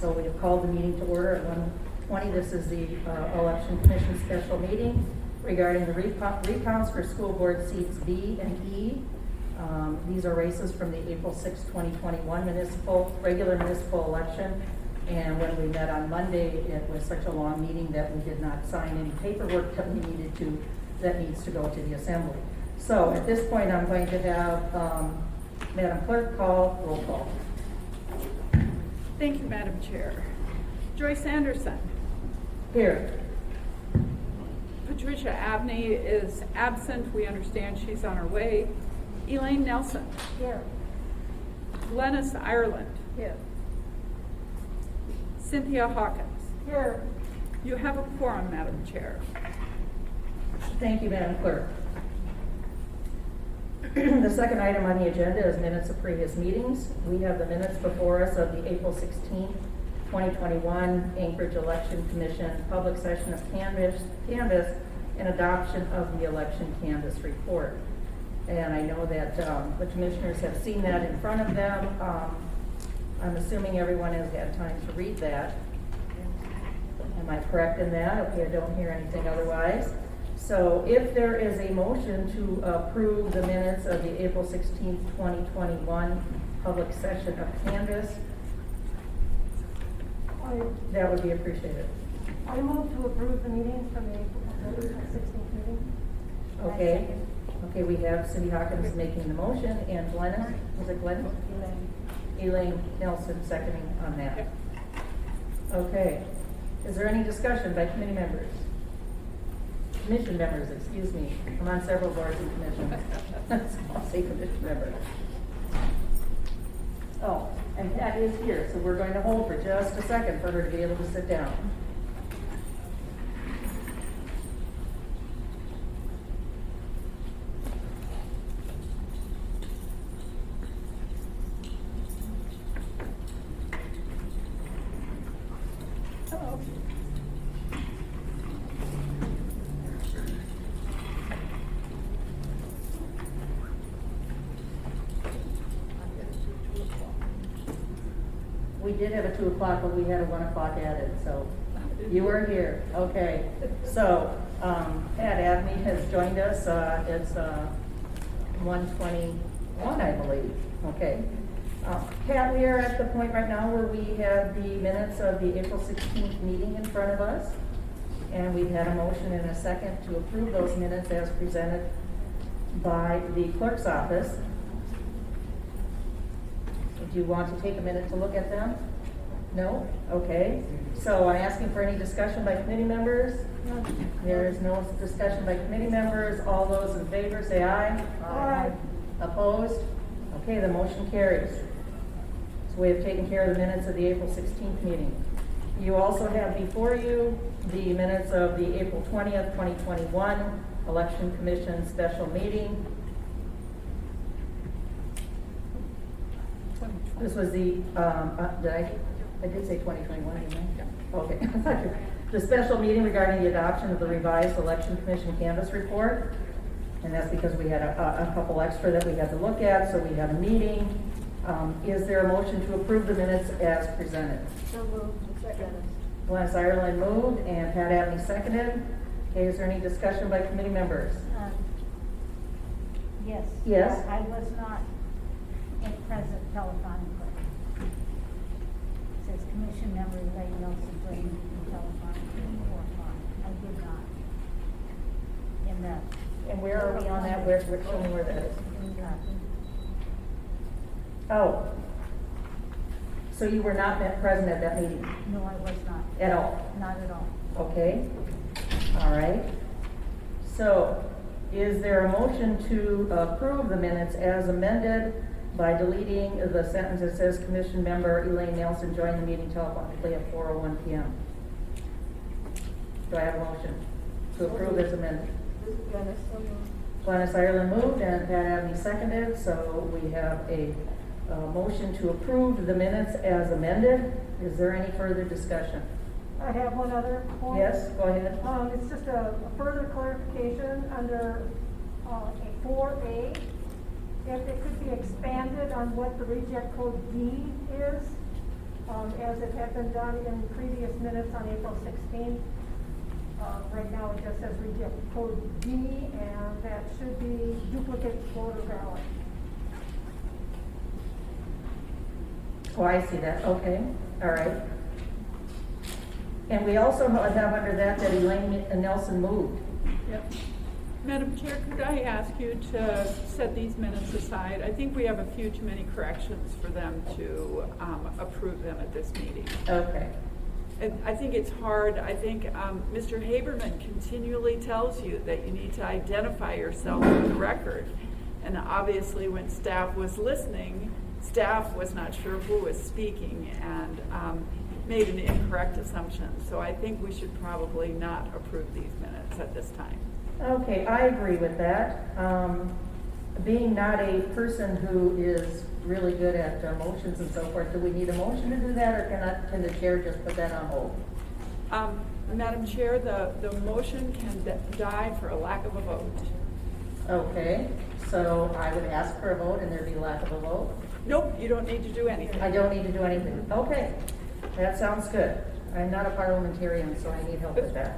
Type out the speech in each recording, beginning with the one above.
So we have called the meeting to order at 1:20. This is the Election Commission special meeting regarding the recounts for school board seats B and E. These are races from the April 6, 2021 regular municipal election. And when we met on Monday, it was such a long meeting that we did not sign any paperwork that we needed to, that needs to go to the assembly. So at this point, I'm going to have Madam Clerk call roll call. Thank you, Madam Chair. Joyce Anderson. Here. Patricia Abney is absent. We understand she's on her way. Elaine Nelson. Here. Glennis Ireland. Here. Cynthia Hawkins. Here. You have a quorum, Madam Chair. Thank you, Madam Clerk. The second item on the agenda is minutes of previous meetings. We have the minutes before us of the April 16th, 2021 Anchorage Election Commission public session of canvass and adoption of the election canvass report. And I know that the commissioners have seen that in front of them. I'm assuming everyone has had time to read that. Am I correct in that? Okay, I don't hear anything otherwise. So if there is a motion to approve the minutes of the April 16th, 2021 public session of canvass, that would be appreciated. I move to approve the meetings from the April 16th meeting. Okay. Okay, we have Cindy Hawkins making the motion and Glennis, was it Glenn? Elaine Nelson seconding on that. Okay. Is there any discussion by committee members? Commission members, excuse me. I'm on several boards and commissions. I'll say commission members. Oh, and Pat is here, so we're going to hold for just a second for her to be able to sit down. We did have a 2 o'clock, but we had a 1 o'clock added, so you were here. Okay. So Pat Abney has joined us. It's 1:21, I believe. Okay. Pat, we are at the point right now where we have the minutes of the April 16th meeting in front of us. And we've had a motion and a second to approve those minutes as presented by the clerk's office. Do you want to take a minute to look at them? No? Okay. So I'm asking for any discussion by committee members. No. There is no discussion by committee members. All those in favor say aye. Aye. Opposed? Okay, the motion carries. So we have taken care of the minutes of the April 16th meeting. You also have before you the minutes of the April 20th, 2021 Election Commission special meeting. This was the, I did say 2021, didn't I? Yeah. Okay. The special meeting regarding the adoption of the revised Election Commission canvass report. And that's because we had a couple extra that we had to look at, so we had a meeting. Is there a motion to approve the minutes as presented? So moved. Second. Glennis Ireland moved and Pat Abney seconded. Okay, is there any discussion by committee members? Yes. Yes. I was not present telephonically. It says Commission member Elaine Nelson joined me telephonically or I did not. In that. And where are we on that? Show me where that is. Oh. So you were not present at that meeting? No, I was not. At all? Not at all. Okay. All right. So is there a motion to approve the minutes as amended by deleting the sentence that says Commission member Elaine Nelson joined the meeting telephonically at 4:01 p.m.? Do I have a motion to approve as amended? Glennis Ireland moved and Pat Abney seconded, so we have a motion to approve the minutes as amended. Is there any further discussion? I have one other point. Yes, go ahead. It's just a further clarification under 4A. If it could be expanded on what the reject code D is, as it had been done in previous minutes on April 16th. Right now, it just says reject code D, and that should be duplicate voter ballot. Oh, I see that, okay, all right. And we also have under that Elaine Nelson moved. Yep. Madam Chair, could I ask you to set these minutes aside? I think we have a few too many corrections for them to approve them at this meeting. Okay, I think it's hard. I think Mr. Haberman continually tells you that you need to identify yourself for the record. And obviously when staff was listening, staff was not sure who was speaking and made an incorrect assumption. So I think we should probably not approve these minutes at this time. okay, I agree with that. Being not a person who is really good at motions and so forth, do we need a motion to do that, or can the chair just put that on hold? Madam Chair, the motion can die for a lack of a vote. Okay, so I would ask for a vote and there'd be lack of a vote? Nope, you don't need to do anything. I don't need to do anything. Okay, that sounds good. I'm not a parliamentarian, so I need help with that.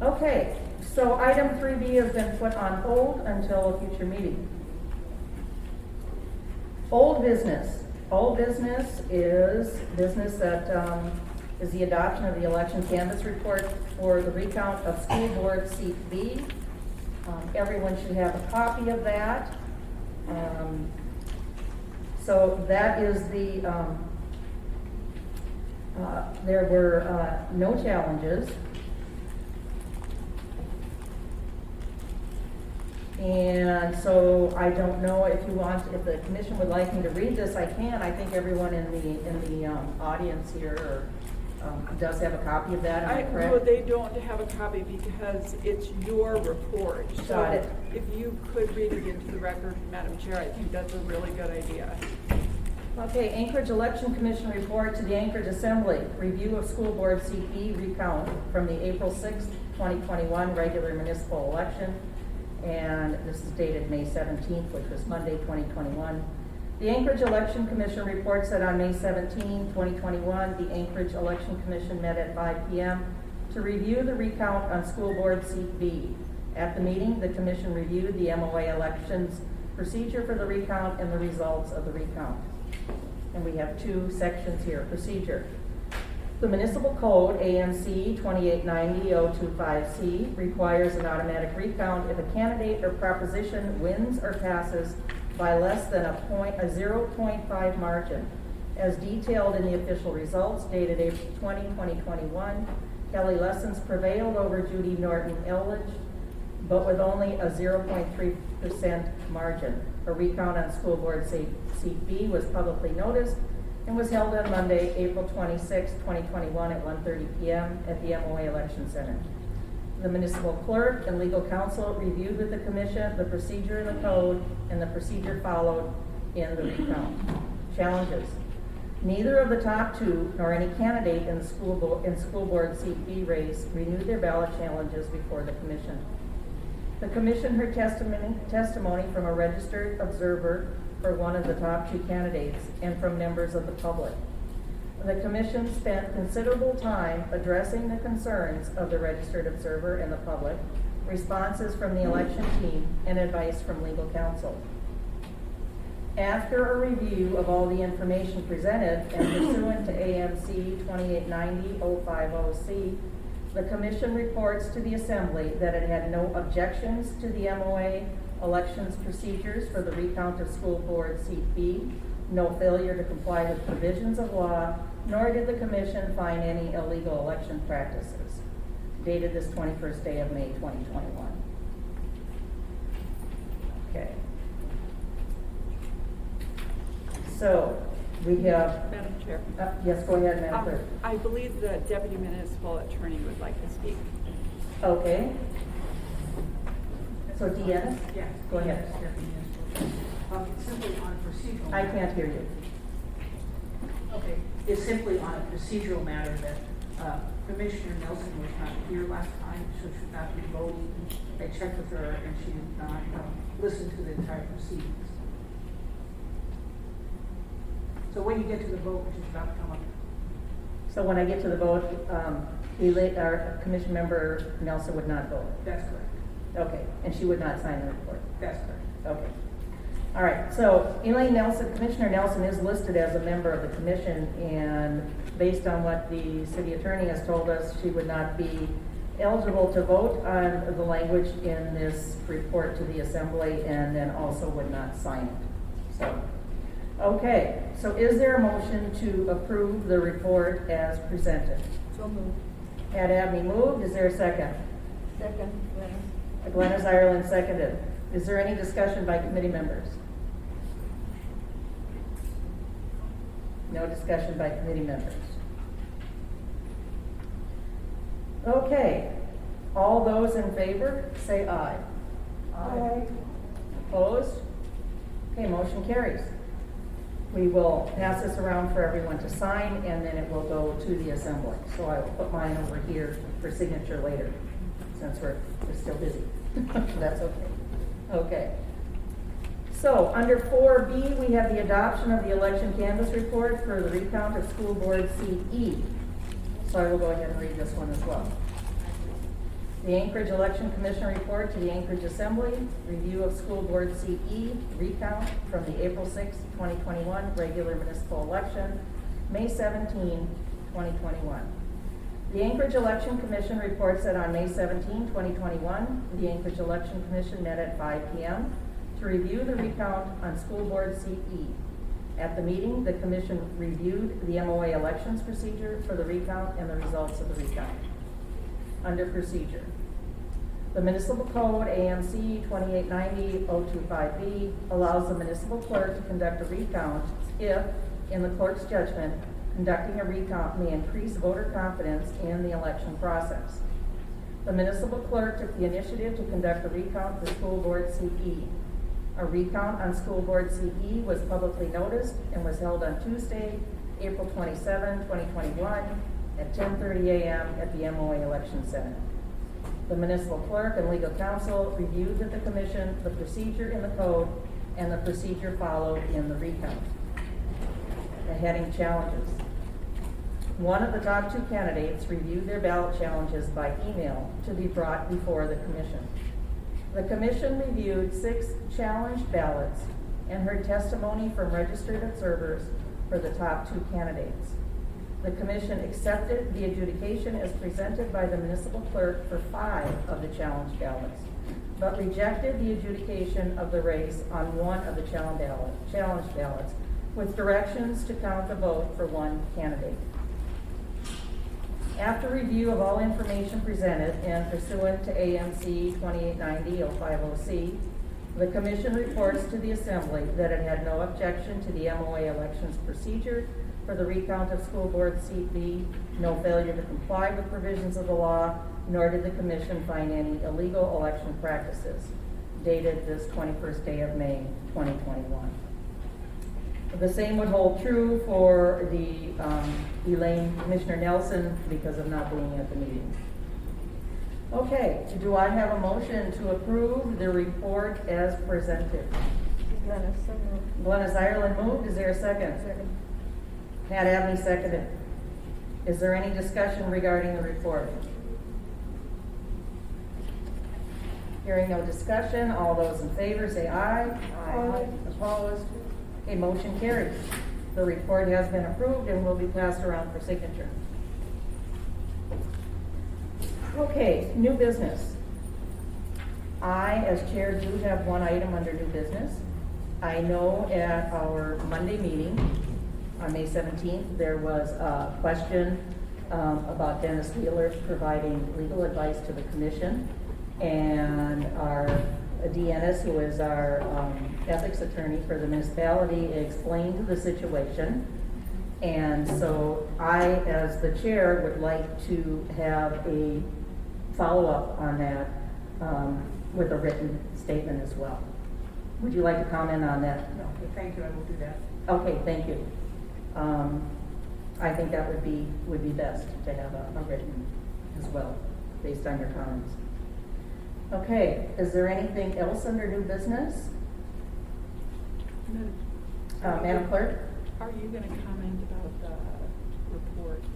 Okay, so item 3B has been put on hold until a future meeting. Old business. Old business is business that is the adoption of the election canvass report for the recount of school board seat B. Everyone should have a copy of that. So that is the, there were no challenges. And so I don't know if you want, if the commission would like me to read this, I can. I think everyone in the audience here does have a copy of that, am I correct? No, they don't have a copy because it's your report. Got it. So if you could read it into the record, Madam Chair, I think that's a really good idea. Okay, Anchorage Election Commission report to the Anchorage Assembly. Review of school board seat B recount from the April 6th, 2021 regular municipal election. And this is dated May 17th, which was Monday, 2021. The Anchorage Election Commission reports that on May 17, 2021, the Anchorage Election Commission met at 5 p.m. to review the recount on school board seat B. At the meeting, the commission reviewed the MOA elections procedure for the recount and the results of the recount. And we have two sections here. Procedure. The Municipal Code, AMC 2890-025C, requires an automatic recount if a candidate or proposition wins or passes by less than a 0.5 margin. As detailed in the official results dated April 20, 2021, Kelly Lessons prevailed over Judy Norton Elledge, but with only a 0.3% margin. A recount on school board seat B was publicly noticed and was held on Monday, April 26, 2021 at 1:30 p.m. at the MOA Election Center. The municipal clerk and legal counsel reviewed with the commission the procedure in the code and the procedure followed in the recount. Challenges. Neither of the top two nor any candidate in the school board seat B race renewed their ballot challenges before the commission. The commission heard testimony from a registered observer for one of the top two candidates and from members of the public. The commission spent considerable time addressing the concerns of the registered observer and the public, responses from the election team, and advice from legal counsel. After a review of all the information presented and pursuant to AMC 2890-050C, the commission reports to the Assembly that it had no objections to the MOA elections procedures for the recount of school board seat B, no failure to comply with provisions of law, nor did the commission find any illegal election practices. Dated this 21st day of May 2021. Okay. So we have, Madam Chair. yes, go ahead, Madam Clerk. I believe the Deputy Municipal Attorney would like to speak. Okay. So Deanna? Yeah. Go ahead. It's simply on a procedural. I can't hear you. Okay, it's simply on a procedural matter that Commissioner Nelson was not here last time, so should not be voting. I checked with her and she did not listen to the entire proceedings. So when you get to the vote, which is about to come up, So when I get to the vote, our commission member Nelson would not vote. that's correct. Okay, and she would not sign the report. That's correct. Okay. All right, so Elaine Nelson, Commissioner Nelson is listed as a member of the commission, and based on what the city attorney has told us, she would not be eligible to vote on the language in this report to the assembly, and then also would not sign it. So, okay, so is there a motion to approve the report as presented? So moved. Had Abney moved, is there a second? Second, Glennis Ireland seconded. Is there any discussion by committee members? No discussion by committee members. Okay, all those in favor, say aye. Aye. Opposed? Okay, motion carries. We will pass this around for everyone to sign, and then it will go to the assembly. So I will put mine over here for signature later, since we're still busy. That's okay. Okay. So, under 4B, we have the adoption of the election canvass report for the recount of school board seat E. So I will go ahead and read this one as well. The Anchorage Election Commission report to the Anchorage Assembly, review of school board seat E, recount from the April 6, 2021 regular municipal election, May 17, 2021. The Anchorage Election Commission reports that on May 17, 2021, the Anchorage Election Commission met at 5 p.m. to review the recount on school board seat E. At the meeting, the commission reviewed the MOA elections procedure for the recount and the results of the recount. Under procedure, the Municipal Code AMC 2890-025B allows the municipal clerk to conduct a recount if, in the clerk's judgment, conducting a recount may increase voter confidence in the election process. The municipal clerk took the initiative to conduct a recount for school board seat E. A recount on school board seat E was publicly noticed and was held on Tuesday, April 27, 2021 at 10:30 a.m. at the MOA Election Center. The municipal clerk and legal counsel reviewed with the commission the procedure in the code and the procedure followed in the recount. The heading challenges. One of the top two candidates reviewed their ballot challenges by email to be brought before the commission. The commission reviewed 6 challenged ballots and heard testimony from registered observers for the top 2 candidates. The commission accepted the adjudication as presented by the municipal clerk for 5 of the challenged ballots, but rejected the adjudication of the race on 1 of the challenged ballots, with directions to count the vote for 1 candidate. After review of all information presented and pursuant to AMC 2890-050C, the commission reports to the assembly that it had no objection to the MOA elections procedure for the recount of school board seat B, no failure to comply with provisions of the law, nor did the commission find any illegal election practices. Dated this 21st day of May, 2021. The same would hold true for the Elaine Commissioner Nelson because of not being at the meeting. Okay, do I have a motion to approve the report as presented? Glennis Ireland moved. Is there a second? Second. Pat Abney seconded. Is there any discussion regarding the report? Hearing no discussion, all those in favor say aye. Aye. Opposed? Okay, motion carries. The report has been approved and will be passed around for signature. Okay, new business. I, as chair, do have one item under new business. I know at our Monday meeting on May 17th, there was a question about Dennis Wheeler providing legal advice to the commission. And our Deannis, who is our ethics attorney for the municipality, explained the situation. And so I, as the chair, would like to have a follow-up on that with a written statement as well. Would you like to comment on that? No, okay, thank you, I will do that. Okay, thank you. I think that would be best to have a written as well, based on your comments. Okay, is there anything else under new business? Madam Clerk? Are you going to comment about the reports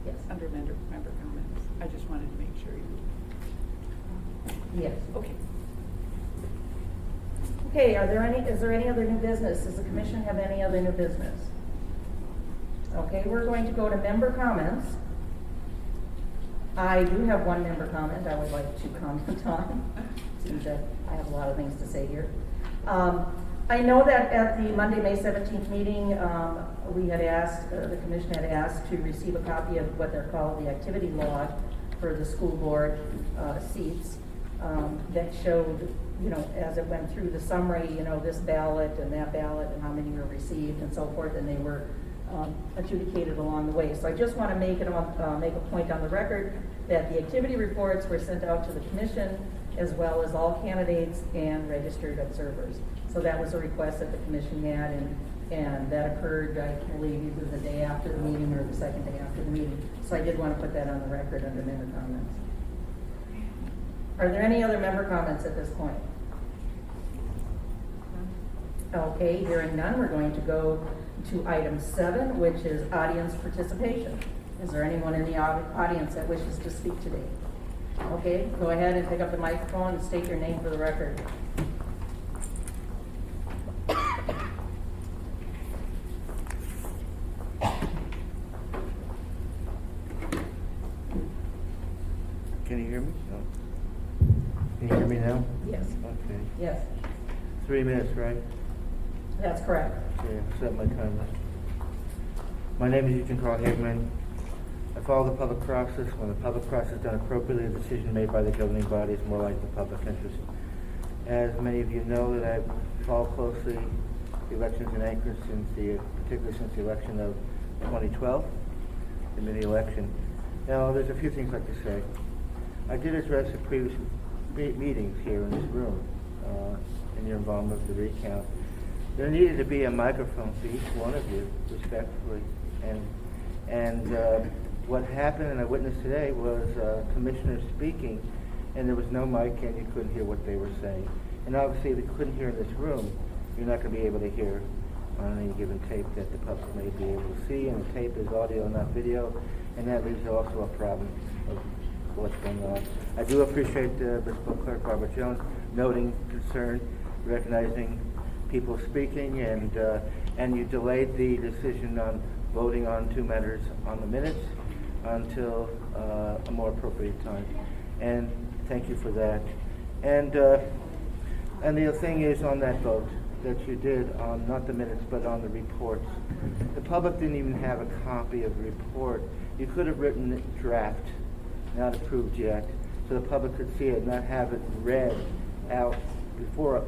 Yes. under member comments? I just wanted to make sure you. Yes. Okay. Okay, is there any other new business? Does the commission have any other new business? Okay, we're going to go to member comments. I do have one member comment I would like to comment on. Seems that I have a lot of things to say here. I know that at the Monday, May 17th meeting, we had asked, the commission had asked to receive a copy of what they're called the activity log for the school board seats that showed, you know, as it went through the summary, you know, this ballot and that ballot and how many were received and so forth, and they were adjudicated along the way. So I just want to make a point on the record that the activity reports were sent out to the commission as well as all candidates and registered observers. So that was a request that the commission had, and that occurred, I believe, either the day after the meeting or the second day after the meeting. So I did want to put that on the record under member comments. Are there any other member comments at this point? Okay, hearing none, we're going to go to item 7, which is audience participation. Is there anyone in the audience that wishes to speak today? Okay, go ahead and pick up the microphone and state your name for the record. Can you hear me? No. Can you hear me now? Yes. Okay. Yes, 3 minutes, right? that's correct. Okay, set my timer. My name is Eugene Carl Hageman. I follow the public process. When the public process is done appropriately, a decision made by the governing body is more like the public interest. As many of you know, that I've followed closely the elections in Anchorage particularly since the election of 2012, the mini election. Now, there's a few things I'd like to say. I did address the previous meetings here in this room, in your involvement with the recount. There needed to be a microphone for each one of you, respectfully. And what happened, and I witnessed today, was commissioners speaking, and there was no mic, and you couldn't hear what they were saying. And obviously, if you couldn't hear in this room, you're not going to be able to hear on any given tape that the public may be able to see, and the tape is audio, not video, and that leaves also a problem of what's going on. I do appreciate Municipal Clerk Barbara Jones noting concern, recognizing people speaking, and you delayed the decision on voting on 2 matters on the minutes until a more appropriate time. And thank you for that. And the thing is, on that vote that you did on not the minutes but on the reports, the public didn't even have a copy of the report. You could have written it draft, not approved yet, so the public could see it, not have it read out before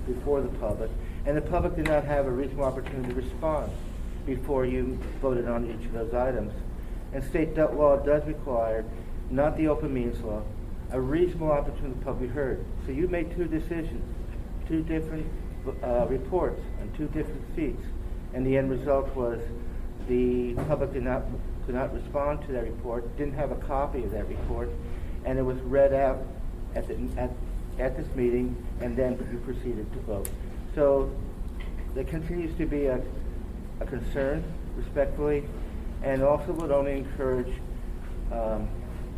the public. And the public did not have a reasonable opportunity to respond before you voted on each of those items. And state law does require, not the open meetings law, a reasonable opportunity for the public to be heard. So you made 2 decisions, 2 different reports on 2 different seats, and the end result was the public could not respond to that report, didn't have a copy of that report, and it was read out at this meeting, and then you proceeded to vote. So there continues to be a concern, respectfully, and also would only encourage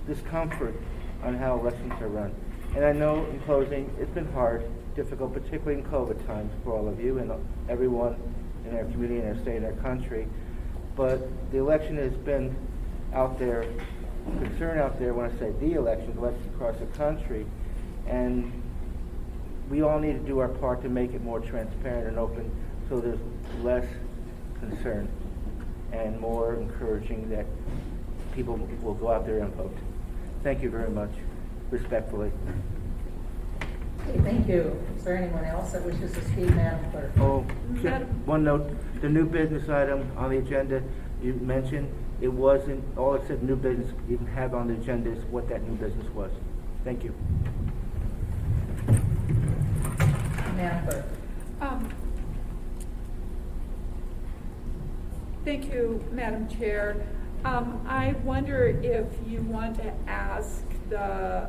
discomfort on how elections are run. And I know, in closing, it's been hard, difficult, particularly in COVID times for all of you and everyone in our community, in our state, in our country. But the election has been out there, concern out there when I say the elections across the country, and we all need to do our part to make it more transparent and open so there's less concern and more encouraging that people will go out there and vote. Thank you very much, respectfully. Okay, thank you. Is there anyone else that wishes to speak, Madam Clerk? Oh, just Madam- one note, the new business item on the agenda you mentioned, it wasn't, all it said new business, you didn't have on the agenda is what that new business was. Thank you. Madam Clerk. Thank you, Madam Chair. I wonder if you want to ask the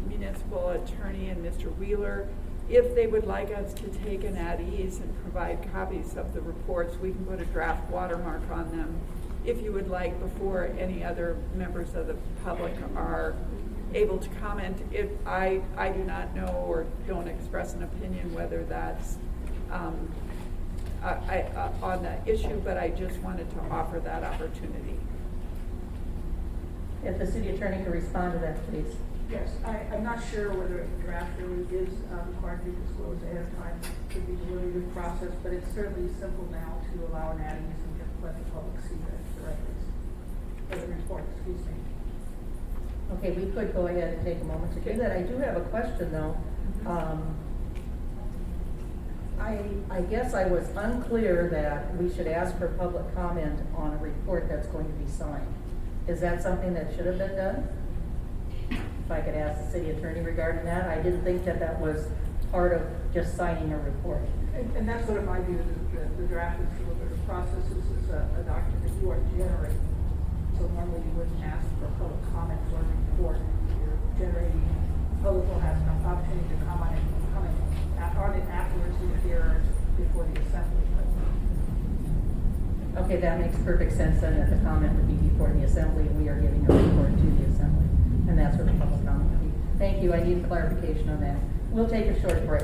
municipal attorney and Mr. Wheeler If they would like us to take an at ease and provide copies of the reports, we can put a draft watermark on them. If you would like, before any other members of the public are able to comment, if I do not know or don't express an opinion whether that's on the issue, but I just wanted to offer that opportunity. If the city attorney can respond to that, please. Yes, I'm not sure whether a draft really is required to be disclosed ahead of time. Could be a deliberative process, but it's certainly simple now to allow an ad and just let the public see the records, or the report, excuse me. Okay, we could go ahead and take a moment to do that. I do have a question, though. I guess I was unclear that we should ask for public comment on a report that's going to be signed. Is that something that should have been done? If I could ask the city attorney regarding that, I didn't think that that was part of just signing a report. And that's sort of my view, the draft is deliberative process. This is a document that you are generating. So normally you wouldn't ask for public comment for a report. You're generating, public will have an opportunity to comment on it afterwards here before the assembly. Okay, that makes perfect sense then, that the comment would be before the assembly, and we are giving a report to the assembly. And that's where the public comment would be. Thank you, I need clarification on that. We'll take a short break.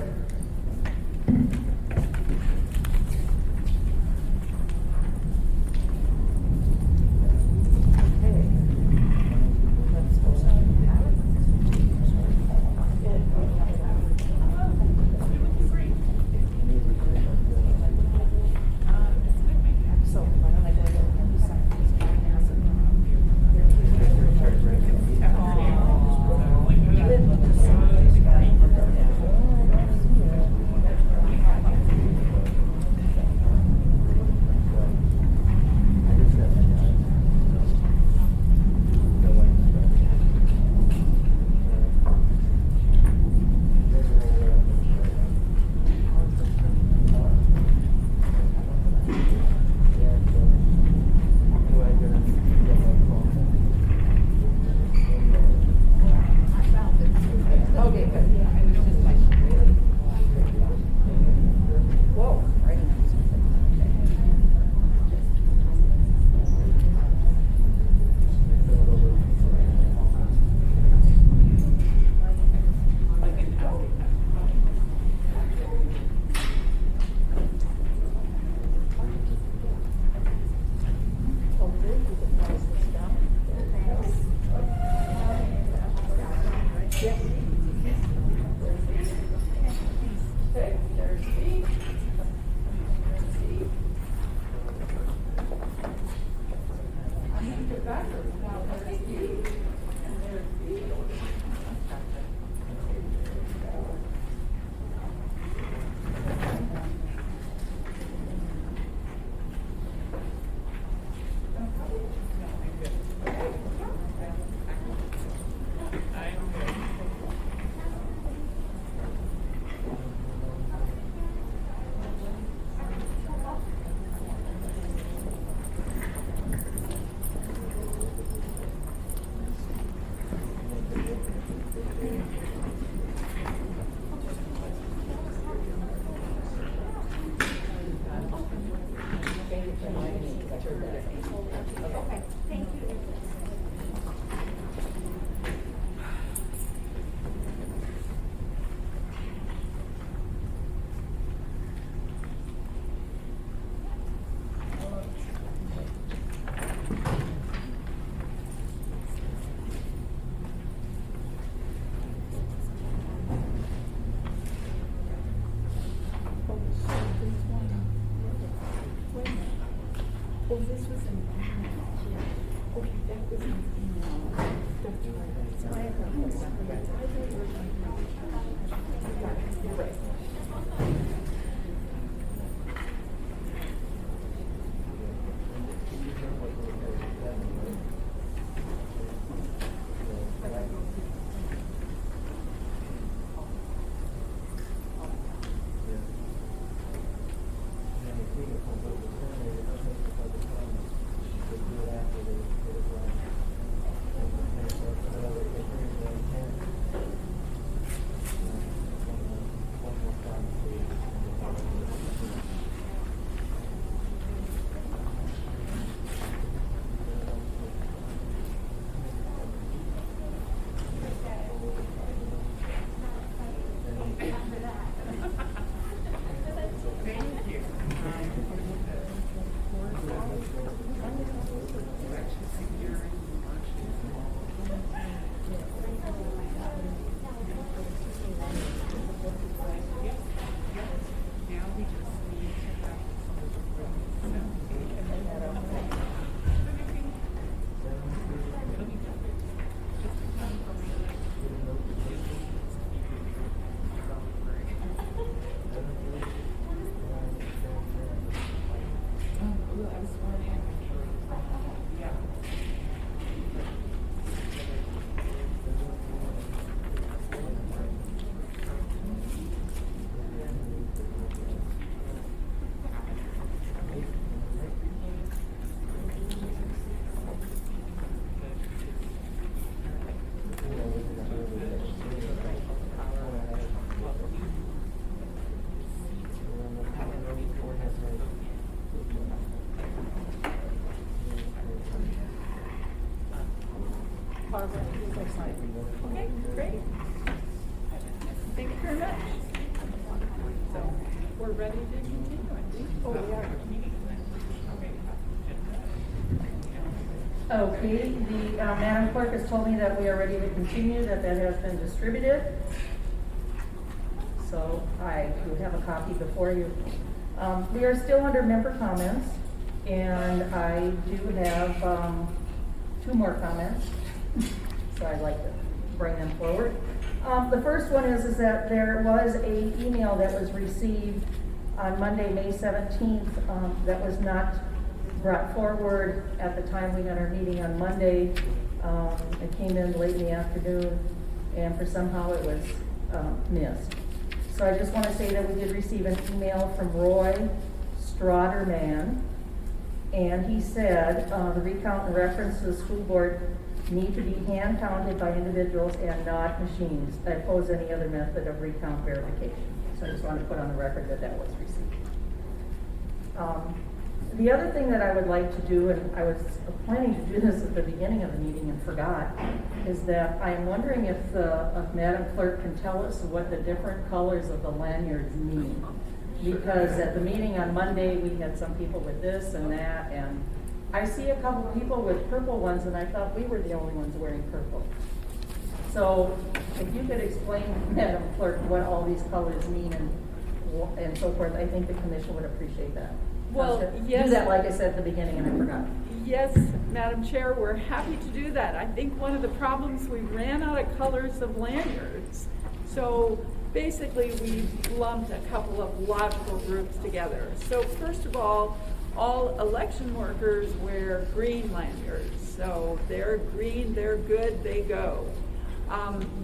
Barbara, you go sign. Okay, great. Thank you very much. So, we're ready to continue, I think. Oh, we are. Okay, the Madam Clerk has told me that we are ready to continue, that has been distributed. So I do have a copy before you. We are still under member comments, and I do have 2 more comments, so I'd like to bring them forward. The first one is that there was an email that was received on Monday, May 17th, that was not brought forward at the time we had our meeting on Monday. It came in late in the afternoon, and for somehow it was missed. So I just want to say that we did receive an email from Roy Strawderman, and he said the recount and reference to the school board need to be hand counted by individuals and not machines. I oppose any other method of recount verification. So I just want to put on the record that that was received. The other thing that I would like to do, and I was planning to do this at the beginning of the meeting and forgot, is that I am wondering if Madam Clerk can tell us what the different colors of the lanyards mean. Because at the meeting on Monday, we had some people with this and that, and I see a couple of people with purple ones, and I thought we were the only ones wearing purple. So if you could explain, Madam Clerk, what all these colors mean and so forth, I think the commission would appreciate that. Well, I yes. do that like I said at the beginning and I forgot. Yes, Madam Chair, we're happy to do that. I think one of the problems, we ran out of colors of lanyards. So basically, we lumped a couple of logical groups together. So first of all election workers wear green lanyards. So they're green, they're good, they go.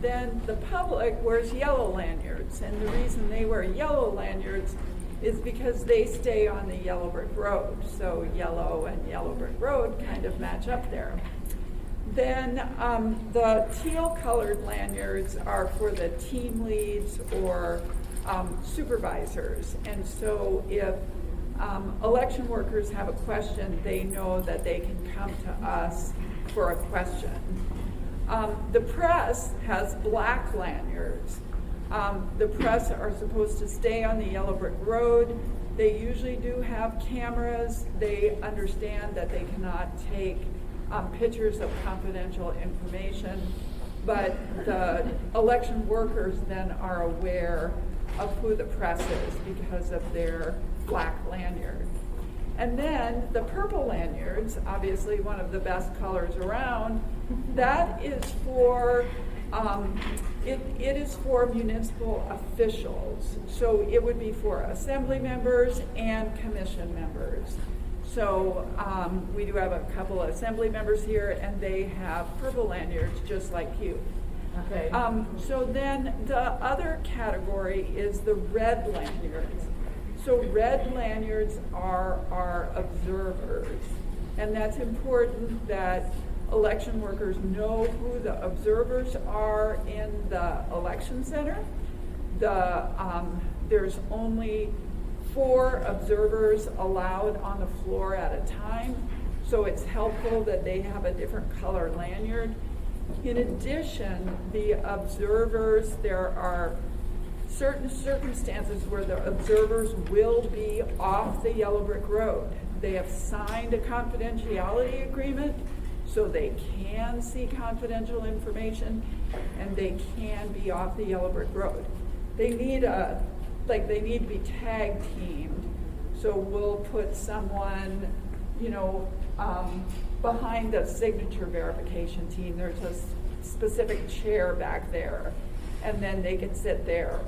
Then the public wears yellow lanyards. And the reason they wear yellow lanyards is because they stay on the yellow brick road. So yellow and yellow brick road kind of match up there. Then the teal colored lanyards are for the team leads or supervisors. And so if election workers have a question, they know that they can come to us for a question. The press has black lanyards. The press are supposed to stay on the yellow brick road. They usually do have cameras. They understand that they cannot take pictures of confidential information, but the election workers then are aware of who the press is because of their black lanyard. And then the purple lanyards, obviously one of the best colors around, that is for it is for municipal officials. So it would be for assembly members and commission members. So we do have a couple of assembly members here, and they have purple lanyards just like you. Okay. So then the other category is the red lanyards. So red lanyards are our observers, and that's important that election workers know who the observers are in the election center. There's only 4 observers allowed on the floor at a time, so it's helpful that they have a different color lanyard. In addition, the observers, there are certain circumstances where the observers will be off the yellow brick road. They have signed a confidentiality agreement, so they can see confidential information, and they can be off the yellow brick road. They need they need to be tag teamed. So we'll put someone, behind the signature verification team. There's a specific chair back there, and then they can sit there.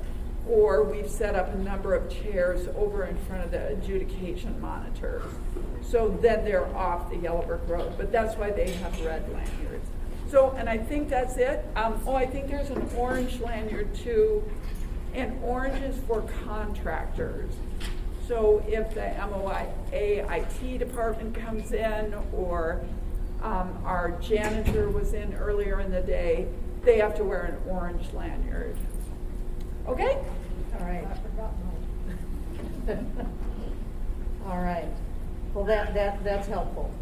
Or we've set up a number of chairs over in front of the adjudication monitors. So then they're off the yellow brick road, but that's why they have red lanyards. So, and I think that's it. I think there's an orange lanyard too, and orange is for contractors. So if the MOIA IT department comes in, or our janitor was in earlier in the day, they have to wear an orange lanyard. Okay? All right. I forgot mine. All right. Well, that's helpful.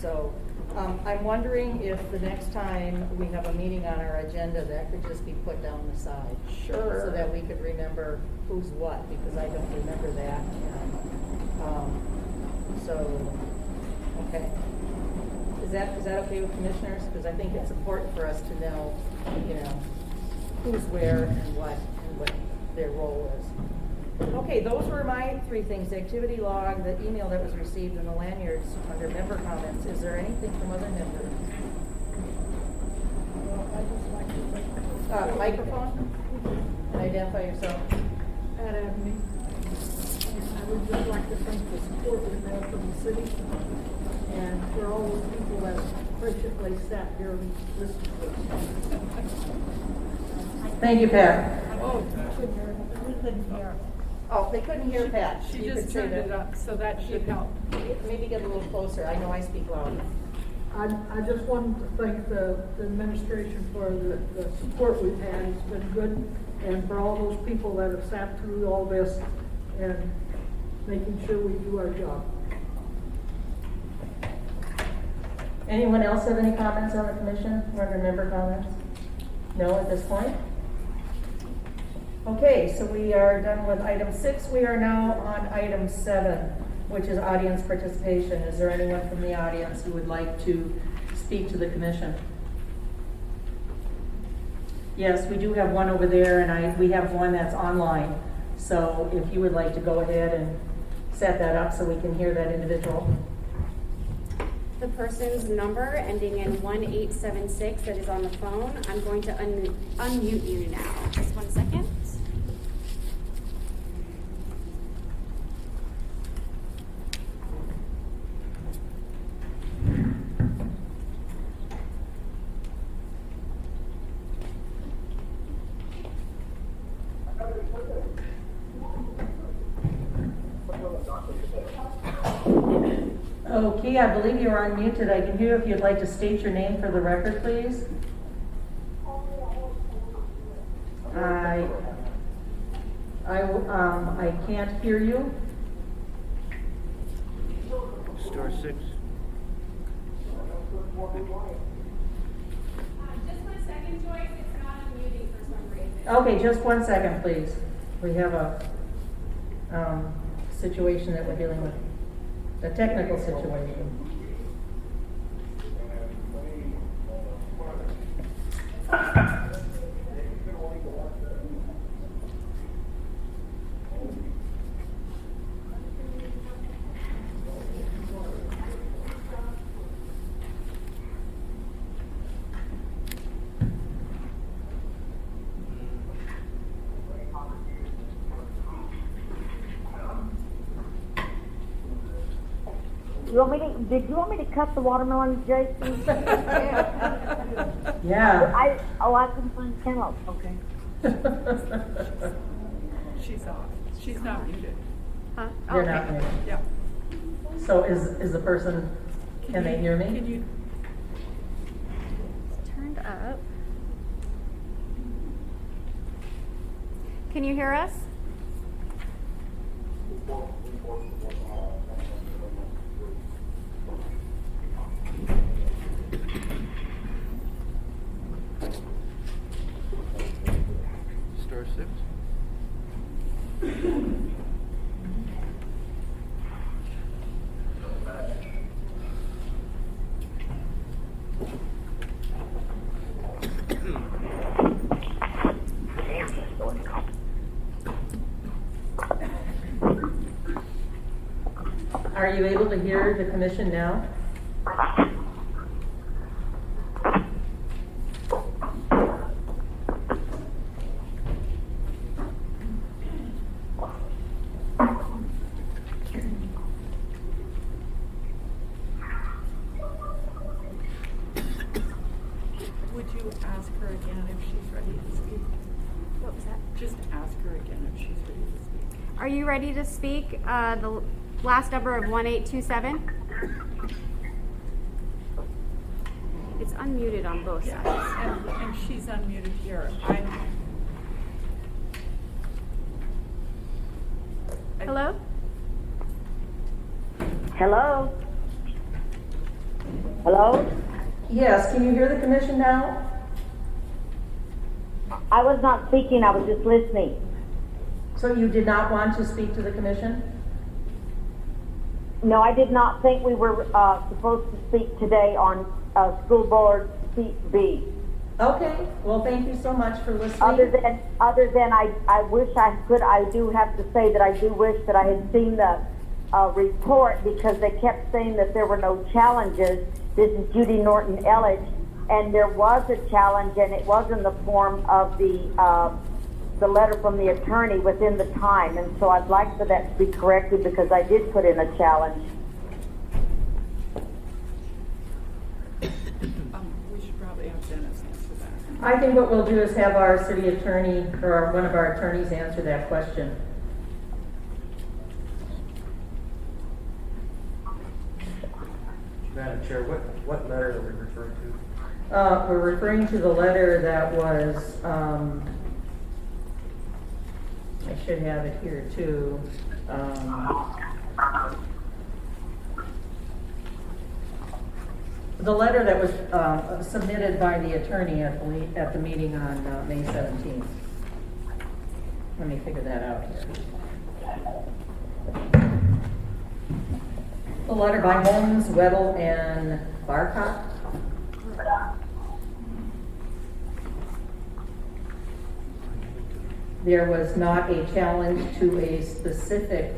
So I'm wondering if the next time we have a meeting on our agenda, that could just be put down the side. Sure. So that we could remember who's what, because I don't remember that. So, okay. Is that okay with commissioners? Because I think it's important for us to know, who's where and what their role is. Okay, those were my three things: the activity log, the email that was received, and the lanyards under member comments. Is there anything from other members? Well, I just like to thank Microphone? And identify yourself. Pat Abney. And I would just like to thank the support we've had from the city and for all those people that patiently sat here and listened to us. Thank you, Pat. Oh, We couldn't hear. Oh, they couldn't hear Pat. she You just could say turned it that. up, so that should help. Maybe get a little closer. I know I speak loud. I just wanted to thank the administration for the support we've had. It's been good. And for all those people that have sat through all this and making sure we do our job. Anyone else have any comments on the commission or under member comments? No, at this point? Okay, so we are done with item 6. We are now on item 7, which is audience participation. Is there anyone from the audience who would like to speak to the commission? Yes, we do have one over there, and we have one that's online. So if you would like to go ahead and set that up so we can hear that individual. The person's number ending in 1876 that is on the phone, I'm going to unmute you now. Just 1 second. Okay, I believe you're unmuted. I can hear if you'd like to state your name for the record, please. I can't hear you. Star 6. Just 1 second, Joyce. It's not unmuting for some reason. Okay, just 1 second, please. We have a situation that we're dealing with, a technical situation. Did you want me to cut the watermelons, Jason? Yeah. I can find cantaloupe. Okay. She's off. She's not muted. Huh? You're not Okay. muted. Yeah. So is the person, can they hear me? Can you, It's turned up. Can you hear us? Star 6. Are you able to hear the commission now? would you ask her again if she's ready to speak? What was that? Just ask her again if she's ready to speak. Are you ready to speak? The last number of 1827? It's unmuted on both Yeah, sides. and she's unmuted here. Hello? Hello? Hello? Yes, can you hear the commission now? I was not speaking, I was just listening. So you did not want to speak to the commission? No, I did not think we were supposed to speak today on school board seat B. Okay, well, thank you so much for listening. Other than I wish I could, I do have to say that I do wish that I had seen the report, because they kept saying that there were no challenges. This is Judy Norton Elledge, and there was a challenge, and it was in the form of the letter from the attorney within the time, and so I'd like for that to be corrected, because I did put in a challenge. We should probably have Dennis answer that. I think what we'll do is have our city attorney, or one of our attorneys, answer that question. Madam Chair, what letter are we referring to? We're referring to the letter that was, I should have it here too. The letter that was submitted by the attorney at the meeting on May 17th. Let me figure that out here. The letter by Holmes, Weddle, and Barcott. There was not a challenge to a specific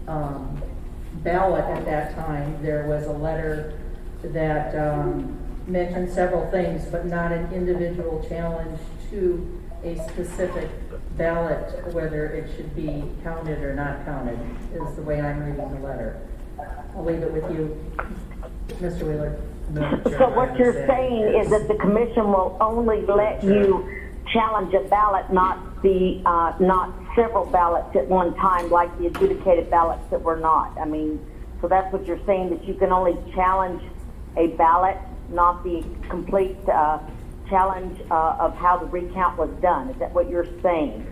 ballot at that time. There was a letter that mentioned several things, but not an individual challenge to a specific ballot, whether it should be counted or not counted, is the way I'm reading the letter. I'll leave it with you, Mr. Wheeler. So what you're saying is that the commission will only let you challenge a ballot, not several ballots at one time, like the adjudicated ballots that were not. I mean, so that's what you're saying, that you can only challenge a ballot, not the complete challenge of how the recount was done. Is that what you're saying?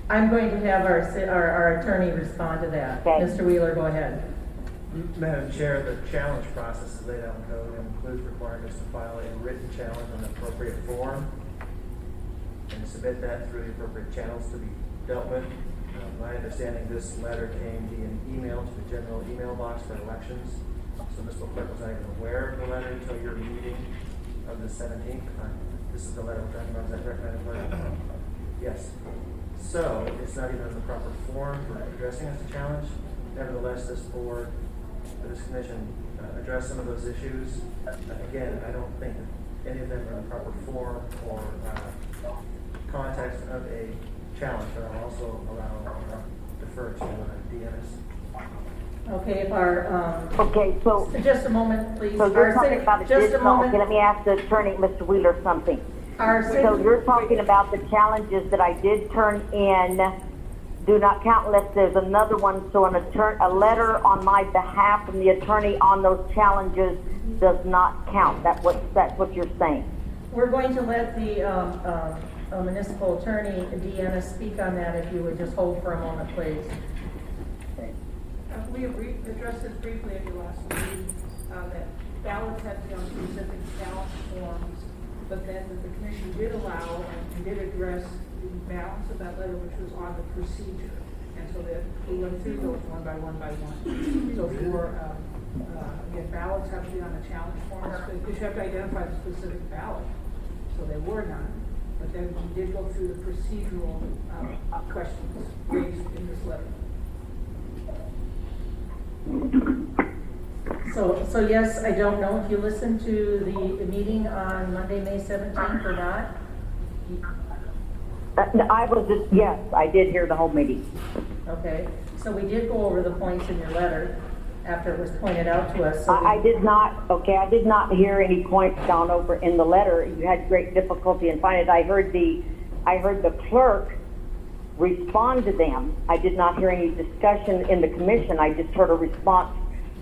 I'm going to have our attorney respond to that. Okay. Mr. Wheeler, go ahead. Madam Chair, the challenge process is laid out in code and includes requirements to file a written challenge on the appropriate form and submit that through the appropriate channels to be dealt with. My understanding, this letter came via an email to the general email box for elections. So Mr. Clerk was not even aware of the letter until your meeting of the 17th. This is the letter we're talking about, is that correct, Madam Clerk? Yes. So it's not even in the proper form for addressing as a challenge. Nevertheless, this board, this commission addressed some of those issues. Again, I don't think that any of them are in the proper form or context of a challenge, but I'll also defer to DNS. Okay, if our, Okay, so just a moment, please. So you're talking about Just a additional, moment. okay, let me ask the attorney, Mr. Wheeler, something. Our So city, you're talking about the challenges that I did turn in, do not count unless there's another one, so a letter on my behalf from the attorney on those challenges does not count. That's what you're saying. we're going to let the municipal attorney, Deanna, speak on that, if you would just hold for a moment, please. We addressed this briefly at your last meeting, that ballots had to be on specific challenge forms, but then that the commission did allow and did address the balance of that letter, which was on the procedure. And so that we went through those one by one by one. So for, again, ballots have to be on the challenge forms, because you have to identify the specific ballot. So there were none, but then we did go through the procedural questions raised in this letter. So yes, I don't know if you listened to the meeting on Monday, May 17th or not. Yes, I did hear the whole meeting. Okay, so we did go over the points in your letter after it was pointed out to us. So I did not hear any points gone over in the letter. You had great difficulty in finding it. I heard the clerk respond to them. I did not hear any discussion in the commission. I just heard a response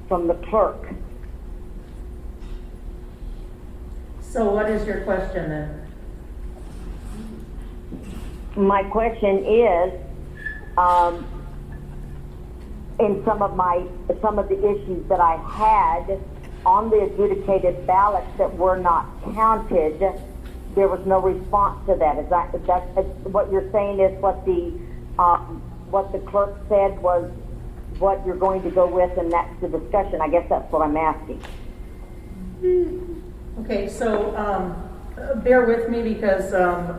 from the clerk. So what is your question then? My question is, in some of the issues that I had, on the adjudicated ballots that were not counted, there was no response to that. Is that what you're saying is what the clerk said was what you're going to go with, and that's the discussion? I guess that's what I'm asking. Okay, so bear with me because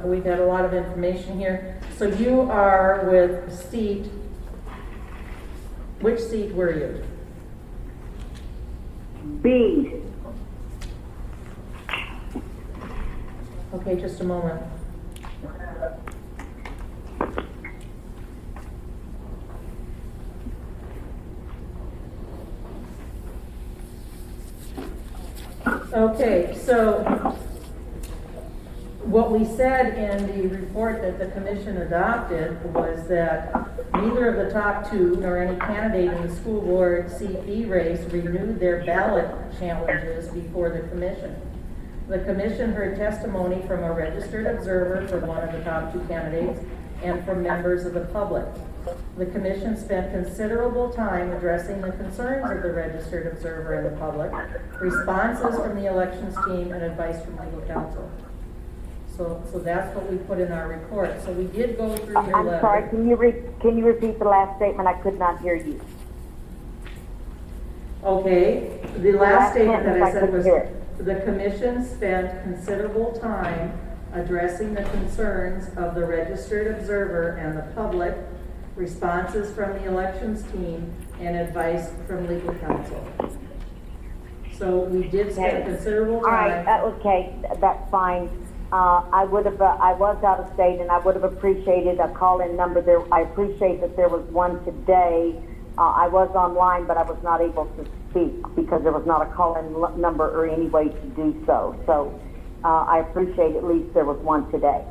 we've had a lot of information here. So you are with seat, which seat were you? B. Okay, just a moment. Okay, so what we said in the report that the commission adopted was that neither of the top two nor any candidate in the school board seat B race renewed their ballot challenges before the commission. The commission heard testimony from a registered observer for one of the top two candidates and from members of the public. The commission spent considerable time addressing the concerns of the registered observer and the public, responses from the elections team, and advice from legal counsel. So that's what we put in our report. So we did go through your letter. I'm sorry, can you repeat the last statement? I could not hear you. Okay, the last statement that I said couldn't was, hear it. the commission spent considerable time addressing the concerns of the registered observer and the public, responses from the elections team, and advice from legal counsel. So we did spend considerable All right, time. okay, that's fine. I was out of state, and I would have appreciated a call-in number there. I appreciate that there was one today. I was online, but I was not able to speak because there was not a call-in number or any way to do so. So I appreciate at least there was one today.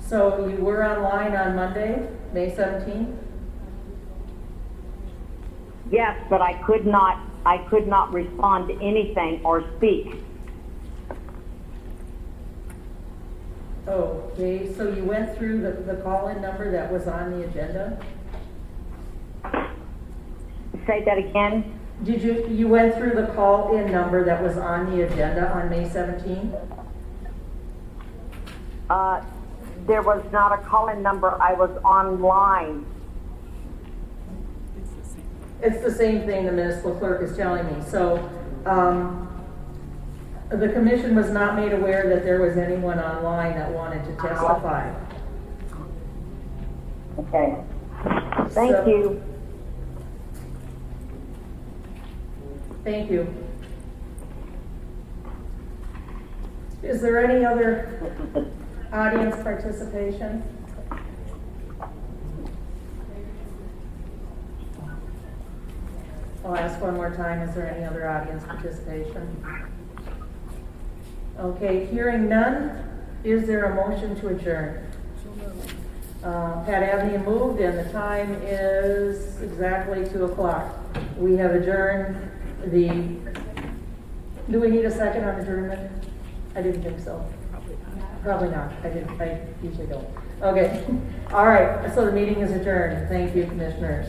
So you were online on Monday, May 17th? Yes, but I could not respond to anything or speak. Okay, so you went through the call-in number that was on the agenda? Say that again? Did you went through the call-in number that was on the agenda on May 17th? There was not a call-in number. I was online. It's the same thing the municipal clerk is telling me. So, the commission was not made aware that there was anyone online that wanted to testify. Okay. Thank you. Thank you. Is there any other audience participation? I'll ask one more time, is there any other audience participation? Okay, hearing none, is there a motion to adjourn? Pat Avenue moved, and the time is exactly 2 o'clock. We have adjourned do we need a second on adjournment? I didn't think so. Probably not. I usually don't. Okay. All right, so the meeting is adjourned. Thank you, commissioners.